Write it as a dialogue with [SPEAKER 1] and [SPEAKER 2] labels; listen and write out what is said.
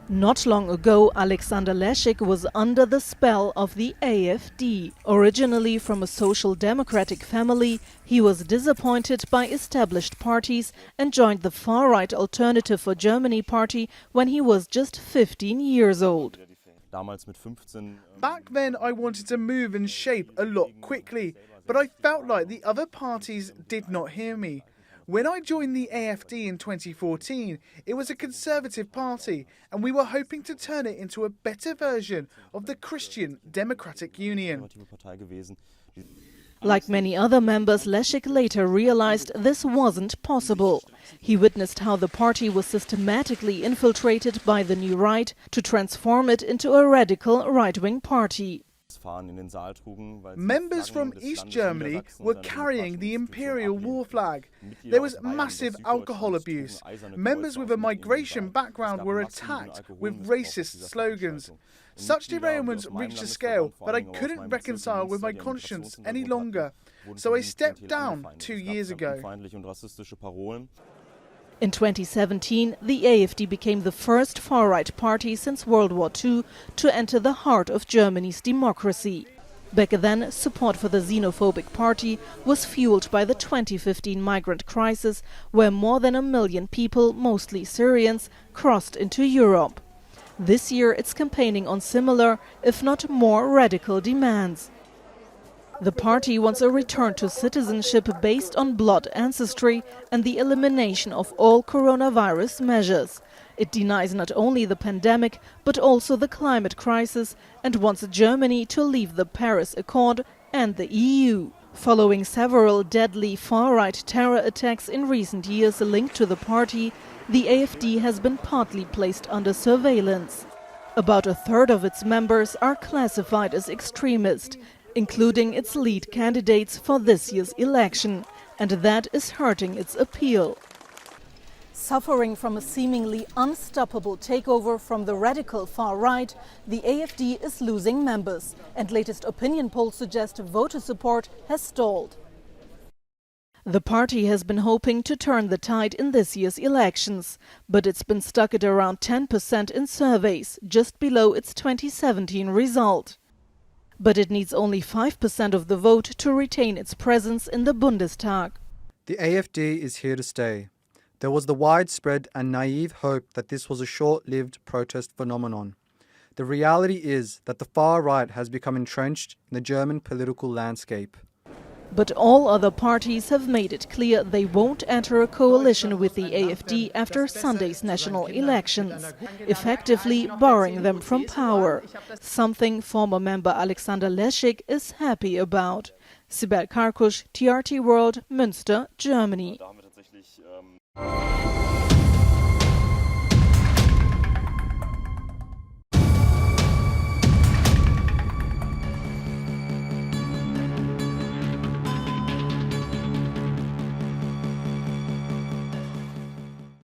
[SPEAKER 1] Not long ago, Alexander Leszek was under the spell of the AfD. Originally from a social democratic family, he was disappointed by established parties and joined the far-right Alternative for Germany party when he was just 15 years old.
[SPEAKER 2] Back then I wanted to move and shape a lot quickly, but I felt like the other parties did not hear me. When I joined the AfD in 2014, it was a conservative party, and we were hoping to turn it into a better version of the Christian Democratic Union.
[SPEAKER 1] Like many other members, Leszek later realized this wasn't possible. He witnessed how the party was systematically infiltrated by the new right to transform it into a radical right-wing party.
[SPEAKER 2] Members from East Germany were carrying the Imperial War Flag. There was massive alcohol abuse. Members with a migration background were attacked with racist slogans. Such derailments reached a scale that I couldn't reconcile with my conscience any longer, so I stepped down 2 years ago.
[SPEAKER 1] In 2017, the AfD became the first far-right party since World War II to enter the heart of Germany's democracy. Back then, support for the xenophobic party was fueled by the 2015 migrant crisis, where more than 1 million people, mostly Syrians, crossed into Europe. This year it's campaigning on similar, if not more, radical demands. The party wants a return to citizenship based on blood ancestry and the elimination of all coronavirus measures. It denies not only the pandemic, but also the climate crisis and wants Germany to leave the Paris Accord and the EU. Following several deadly far-right terror attacks in recent years linked to the party, the AfD has been partly placed under surveillance. About a third of its members are classified as extremist, including its lead candidates for this year's election, and that is hurting its appeal. Suffering from a seemingly unstoppable takeover from the radical far right, the AfD is losing members, and latest opinion polls suggest voter support has stalled. The party has been hoping to turn the tide in this year's elections, but it's been stuck at around 10% in surveys, just below its 2017 result. But it needs only 5% of the vote to retain its presence in the Bundestag.
[SPEAKER 3] The AfD is here to stay. There was the widespread and naive hope that this was a short-lived protest phenomenon. The reality is that the far right has become entrenched in the German political landscape.
[SPEAKER 1] But all other parties have made it clear they won't enter a coalition with the AfD after Sunday's national elections, effectively barring them from power, something former member Alexander Leszek is happy about. Sibel Karkus, TRT World, Muenster, Germany.